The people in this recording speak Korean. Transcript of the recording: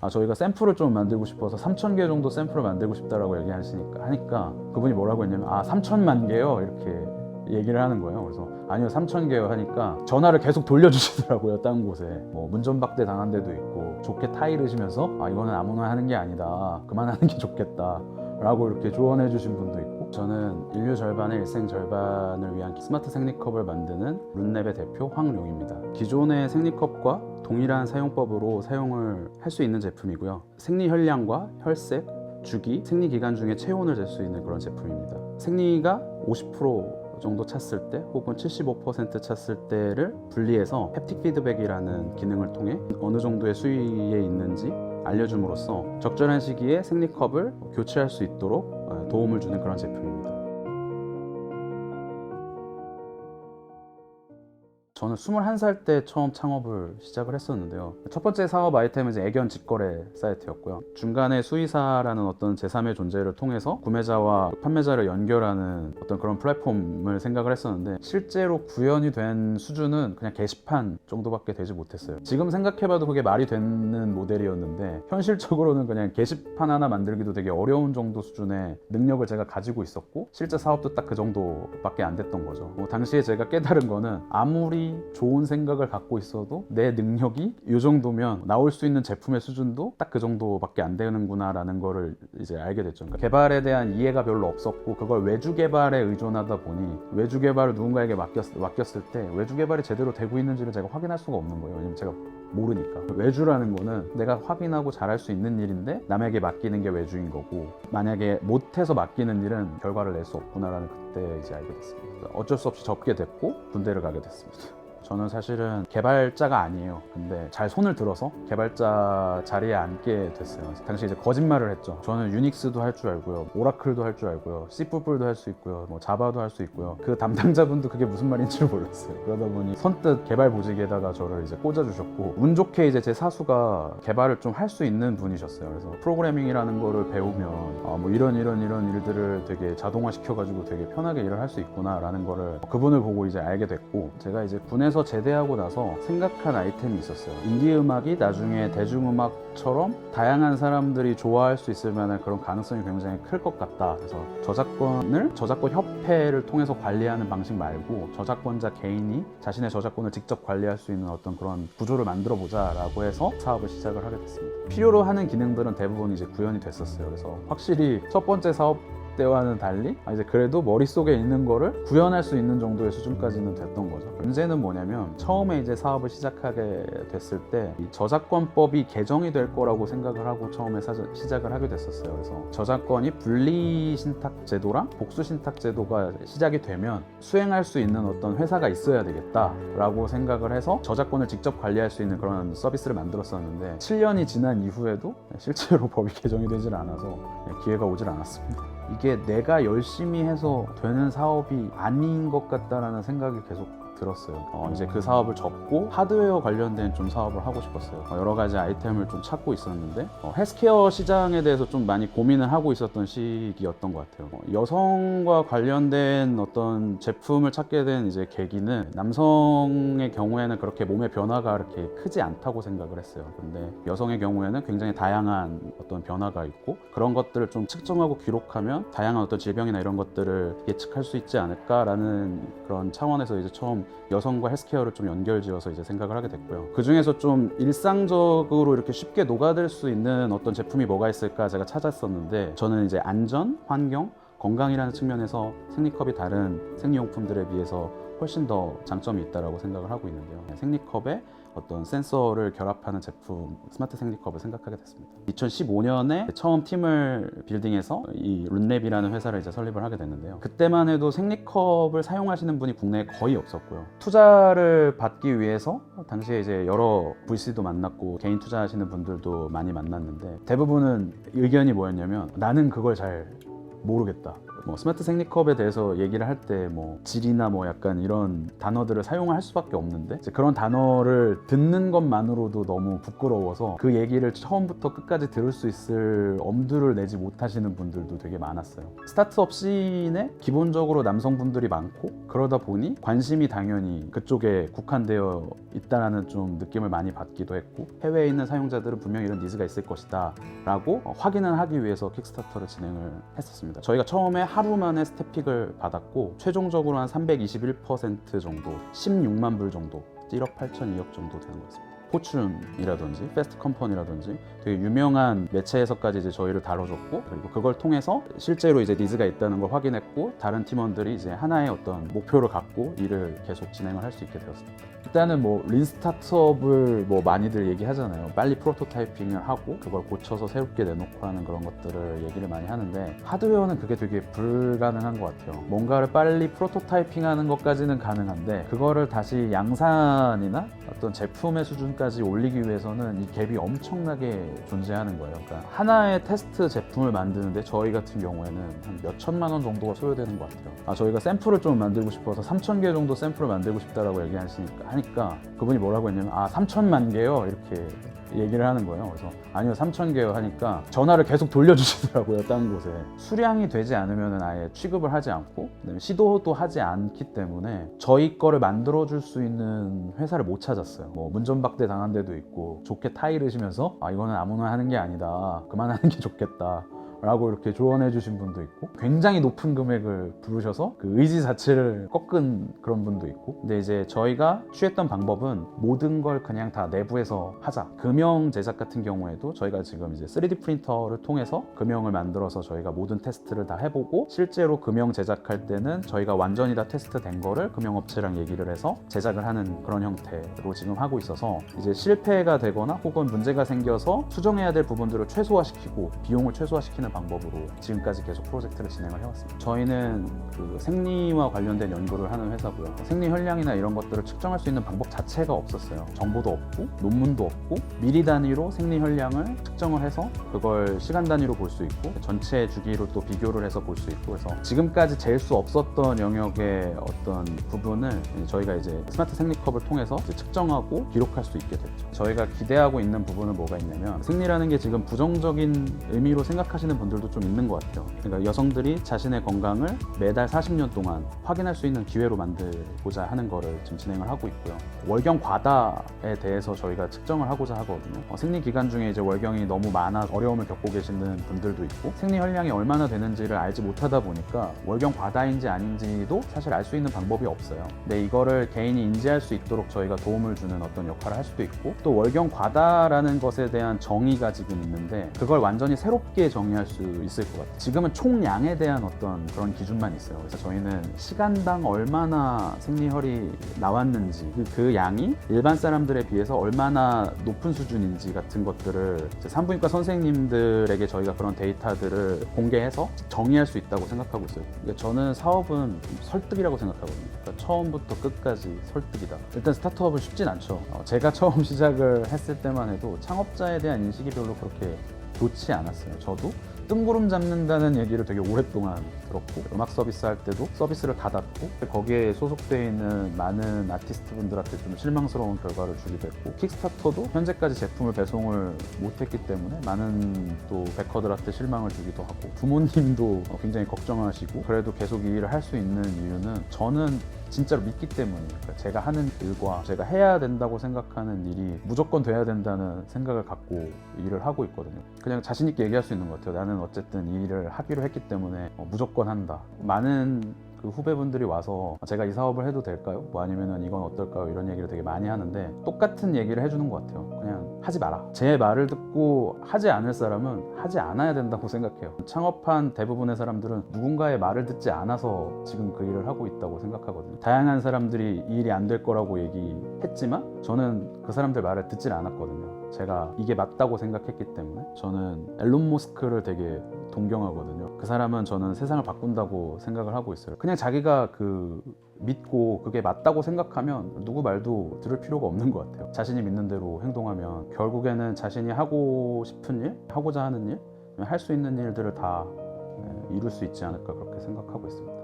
저희가 샘플을 좀 만들고 싶어서 3,000개 정도 샘플을 만들고 싶다라고 하니까 그분이 뭐라고 했냐면 3,000만 개요 이렇게 얘기를 하는 거예요. 그래서 아니요 3,000개요 하니까 전화를 계속 돌려주시더라고요. 다른 곳에 뭐 문전박대 당한 데도 있고 좋게 타이르시면서 이거는 아무나 하는 게 아니다, 그만하는 게 좋겠다 라고 이렇게 조언해 주신 분도 있고, 저는 인류 절반의 일생 절반을 위한 스마트 생리컵을 만드는 룬랩의 대표 황룡입니다. 기존의 생리컵과 동일한 사용법으로 사용을 할 수 있는 제품이고요. 생리 혈량과 혈색, 주기, 생리 기간 중에 체온을 잴 수 있는 그런 제품입니다. 생리가 50% 정도 찼을 때 혹은 75% 찼을 때를 분리해서 햅틱 피드백이라는 기능을 통해 어느 정도의 수위에 있는지 알려줌으로써 적절한 시기에 생리컵을 교체할 수 있도록 도움을 주는 그런 제품입니다. 저는 21살 때 처음 창업을 시작을 했었는데요. 첫 번째 사업 아이템은 이제 애견 직거래 사이트였고요. 중간에 수의사라는 어떤 제3의 존재를 통해서 구매자와 판매자를 연결하는 어떤 그런 플랫폼을 생각을 했었는데, 실제로 구현이 된 수준은 그냥 게시판 정도밖에 되지 못했어요. 지금 생각해봐도 그게 말이 되는 모델이었는데, 현실적으로는 그냥 게시판 하나 만들기도 되게 어려운 정도 수준의 능력을 제가 가지고 있었고, 실제 사업도 딱 그 정도밖에 안 됐던 거죠. 당시에 제가 깨달은 거는, 아무리 좋은 생각을 갖고 있어도 내 능력이 이 정도면 나올 수 있는 제품의 수준도 딱 그 정도밖에 안 되는구나 라는 거를 이제 알게 됐죠. 그러니까 개발에 대한 이해가 별로 없었고, 그걸 외주 개발에 의존하다 보니 외주 개발을 누군가에게 맡겼을 때 외주 개발이 제대로 되고 있는지를 제가 확인할 수가 없는 거예요. 왜냐면 제가 모르니까. 외주라는 거는 내가 확인하고 잘할 수 있는 일인데 남에게 맡기는 게 외주인 거고, 만약에 못해서 맡기는 일은 결과를 낼 수 없구나라는 그때 이제 알게 됐습니다. 어쩔 수 없이 접게 됐고 군대를 가게 됐습니다. 저는 사실은 개발자가 아니에요. 근데 잘 손을 들어서 개발자 자리에 앉게 됐어요. 당시 이제 거짓말을 했죠. 저는 유닉스도 할 줄 알고요, 오라클도 할 줄 알고요, C++도 할 수 있고요, 뭐 자바도 할 수 있고요. 그 담당자분도 그게 무슨 말인지 몰랐어요. 그러다 보니 선뜻 개발 보직에다가 저를 이제 꽂아주셨고, 운 좋게 이제 제 사수가 개발을 좀 할 수 있는 분이셨어요. 그래서 프로그래밍이라는 거를 배우면 뭐 이런 일들을 되게 자동화 시켜가지고 되게 편하게 일을 할 수 있구나라는 거를 그분을 보고 이제 알게 됐고, 제가 이제 군에서 제대하고 나서 생각한 아이템이 있었어요. 인디 음악이 나중에 대중음악처럼 다양한 사람들이 좋아할 수 있을 만한 그런 가능성이 굉장히 클 것 같다. 그래서 저작권 협회를 통해서 관리하는 방식 말고 저작권자 개인이 자신의 저작권을 직접 관리할 수 있는 어떤 그런 구조를 만들어 보자라고 해서 사업을 시작을 하게 됐습니다. 필요로 하는 기능들은 대부분 이제 구현이 됐었어요. 그래서 확실히 첫 번째 사업 때와는 달리 이제 그래도 머릿속에 있는 거를 구현할 수 있는 정도의 수준까지는 됐던 거죠. 문제는 뭐냐면, 처음에 이제 사업을 시작하게 됐을 때 이 저작권법이 개정이 될 거라고 생각을 하고 처음에 시작을 하게 됐었어요. 그래서 저작권이 분리 신탁 제도랑 복수 신탁 제도가 시작이 되면 수행할 수 있는 어떤 회사가 있어야 되겠다라고 생각을 해서 저작권을 직접 관리할 수 있는 그런 서비스를 만들었었는데, 7년이 지난 이후에도 실제로 법이 개정이 되질 않아서 기회가 오질 않았습니다. 이게 내가 열심히 해서 되는 사업이 아닌 것 같다라는 생각이 계속 들었어요. 이제 그 사업을 접고 하드웨어 관련된 좀 사업을 하고 싶었어요. 여러 가지 아이템을 좀 찾고 있었는데 헬스케어 시장에 대해서 좀 많이 고민을 하고 있었던 시기였던 것 같아요. 여성과 관련된 어떤 제품을 찾게 된 이제 계기는, 남성의 경우에는 그렇게 몸의 변화가 그렇게 크지 않다고 생각을 했어요. 근데 여성의 경우에는 굉장히 다양한 어떤 변화가 있고, 그런 것들을 좀 측정하고 기록하면 다양한 어떤 질병이나 이런 것들을 예측할 수 있지 않을까라는 그런 차원에서 이제 처음 여성과 헬스케어를 좀 연결지어서 이제 생각을 하게 됐고요. 그 중에서 좀 일상적으로 이렇게 쉽게 녹아들 수 있는 어떤 제품이 뭐가 있을까 제가 찾았었는데, 저는 이제 안전, 환경, 건강이라는 측면에서 생리컵이 다른 생리용품들에 비해서 훨씬 더 장점이 있다고 생각을 하고 있는데요. 생리컵에 어떤 센서를 결합하는 제품, 스마트 생리컵을 생각하게 됐습니다. 2015년에 처음 팀을 빌딩해서 이 룬랩이라는 회사를 이제 설립을 하게 됐는데요. 그때만 해도 생리컵을 사용하시는 분이 국내에 거의 없었고요. 투자를 받기 위해서 당시에 이제 여러 VC도 만났고 개인 투자하시는 분들도 많이 만났는데, 대부분은 의견이 뭐였냐면, 나는 그걸 잘 모르겠다. 뭐 스마트 생리컵에 대해서 얘기를 할 때 뭐 질이나 뭐 약간 이런 단어들을 사용할 수밖에 없는데 이제 그런 단어를 듣는 것만으로도 너무 부끄러워서 그 얘기를 처음부터 끝까지 들을 수 있을 엄두를 내지 못하시는 분들도 되게 많았어요. 스타트업 씬에 기본적으로 남성분들이 많고 그러다 보니 관심이 당연히 그쪽에 국한되어 있다라는 좀 느낌을 많이 받기도 했고, 해외에 있는 사용자들은 분명히 이런 니즈가 있을 것이다 라고 확인을 하기 위해서 킥스타터를 진행을 했었습니다. 저희가 처음에 하루 만에 스태픽을 받았고 최종적으로 한 321% 정도, 16만 불 정도, 1억 8천 2억 정도 되는 것 같습니다. 포춘이라든지 패스트 컴퍼니라든지 되게 유명한 매체에서까지 이제 저희를 다뤄줬고, 그리고 그걸 통해서 실제로 이제 니즈가 있다는 걸 확인했고, 다른 팀원들이 이제 하나의 어떤 목표를 갖고 일을 계속 진행을 할 수 있게 되었습니다. 일단은 뭐 린 스타트업을 뭐 많이들 얘기하잖아요. 빨리 프로토타이핑을 하고 그걸 고쳐서 새롭게 내놓고 하는 그런 것들을 얘기를 많이 하는데, 하드웨어는 그게 되게 불가능한 것 같아요. 뭔가를 빨리 프로토타이핑하는 것까지는 가능한데 그거를 다시 양산이나 어떤 제품의 수준까지 올리기 위해서는 이 갭이 엄청나게 존재하는 거예요. 그러니까 하나의 테스트 제품을 만드는데 저희 같은 경우에는 한 몇 천만 원 정도가 소요되는 것 같아요. 저희가 샘플을 좀 만들고 싶어서 3,000개 정도 샘플을 만들고 싶다라고 하니까 그분이 뭐라고 했냐면 3,000만 개요 이렇게 얘기를 하는 거예요. 그래서 아니요 3,000개요 하니까 전화를 계속 돌려주시더라고요. 다른 곳에. 수량이 되지 않으면 아예 취급을 하지 않고, 그다음에 시도도 하지 않기 때문에 저희 거를 만들어줄 수 있는 회사를 못 찾았어요. 뭐 문전박대 당한 데도 있고, 좋게 타이르시면서 이거는 아무나 하는 게 아니다, 그만하는 게 좋겠다 라고 이렇게 조언해 주신 분도 있고, 굉장히 높은 금액을 부르셔서 그 의지 자체를 꺾은 그런 분도 있고. 근데 이제 저희가 취했던 방법은 모든 걸 그냥 다 내부에서 하자. 금형 제작 같은 경우에도 저희가 지금 이제 3D 프린터를 통해서 금형을 만들어서 저희가 모든 테스트를 다 해보고, 실제로 금형 제작할 때는 저희가 완전히 다 테스트된 거를 금형업체랑 얘기를 해서 제작을 하는 그런 형태로 지금 하고 있어서, 이제 실패가 되거나 혹은 문제가 생겨서 수정해야 될 부분들을 최소화시키고 비용을 최소화시키는 방법으로 지금까지 계속 프로젝트를 진행을 해왔습니다. 저희는 그 생리와 관련된 연구를 하는 회사고요. 생리 혈량이나 이런 것들을 측정할 수 있는 방법 자체가 없었어요. 정보도 없고 논문도 없고, 미리 단위로 생리 혈량을 측정을 해서 그걸 시간 단위로 볼 수 있고 전체 주기로 또 비교를 해서 볼 수 있고, 그래서 지금까지 잴 수 없었던 영역의 어떤 부분을 저희가 이제 스마트 생리컵을 통해서 이제 측정하고 기록할 수 있게 됐죠. 저희가 기대하고 있는 부분은 뭐가 있냐면, 생리라는 게 지금 부정적인 의미로 생각하시는 분들도 좀 있는 것 같아요. 그러니까 여성들이 자신의 건강을 매달 40년 동안 확인할 수 있는 기회로 만들고자 하는 거를 지금 진행을 하고 있고요. 월경 과다에 대해서 저희가 측정을 하고자 하거든요. 생리 기간 중에 이제 월경이 너무 많아 어려움을 겪고 계시는 분들도 있고, 생리 혈량이 얼마나 되는지를 알지 못하다 보니까 월경 과다인지 아닌지도 사실 알 수 있는 방법이 없어요. 근데 이거를 개인이 인지할 수 있도록 저희가 도움을 주는 어떤 역할을 할 수도 있고, 또 월경 과다라는 것에 대한 정의가 지금 있는데 그걸 완전히 새롭게 정의할 수 있을 것 같아요. 지금은 총량에 대한 어떤 그런 기준만 있어요. 그래서 저희는 시간당 얼마나 생리혈이 나왔는지, 그 양이 일반 사람들에 비해서 얼마나 높은 수준인지 같은 것들을 산부인과 선생님들에게 저희가 그런 데이터들을 공개해서 정의할 수 있다고 생각하고 있어요. 그러니까 저는 사업은 설득이라고 생각하거든요. 그러니까 처음부터 끝까지 설득이다. 일단 스타트업은 쉽진 않죠. 제가 처음 시작을 했을 때만 해도 창업자에 대한 인식이 별로 그렇게 좋지 않았어요. 저도 뜬구름 잡는다는 얘기를 되게 오랫동안 들었고, 음악 서비스 할 때도 서비스를 닫았고, 거기에 소속되어 있는 많은 아티스트 분들한테 좀 실망스러운 결과를 주기도 했고, 킥스타터도 현재까지 제품을 배송을 못했기 때문에 많은 또 베커들한테 실망을 주기도 하고, 부모님도 굉장히 걱정하시고, 그래도 계속 이 일을 할 수 있는 이유는 저는 진짜로 믿기 때문이에요. 그러니까 제가 하는 일과 제가 해야 된다고 생각하는 일이 무조건 돼야 된다는 생각을 갖고 일을 하고 있거든요. 그냥 자신 있게 얘기할 수 있는 것 같아요. 나는 어쨌든 이 일을 하기로 했기 때문에 무조건 한다. 많은 그 후배분들이 와서 제가 이 사업을 해도 될까요? 뭐 아니면은 이건 어떨까요? 이런 얘기를 되게 많이 하는데 똑같은 얘기를 해주는 것 같아요. 그냥 하지 마라. 제 말을 듣고 하지 않을 사람은 하지 않아야 된다고 생각해요. 창업한 대부분의 사람들은 누군가의 말을 듣지 않아서 지금 그 일을 하고 있다고 생각하거든요. 다양한 사람들이 이 일이 안 될 거라고 얘기했지만 저는 그 사람들 말을 듣질 않았거든요. 제가 이게 맞다고 생각했기 때문에. 저는 앨런 머스크를 되게 동경하거든요. 그 사람은 저는 세상을 바꾼다고 생각을 하고 있어요. 그냥 자기가 믿고 그게 맞다고 생각하면 누구 말도 들을 필요가 없는 것 같아요. 자신이 믿는 대로 행동하면 결국에는 자신이 하고 싶은 일, 하고자 하는 일, 할 수 있는 일들을 다 이룰 수 있지 않을까 그렇게 생각하고 있습니다.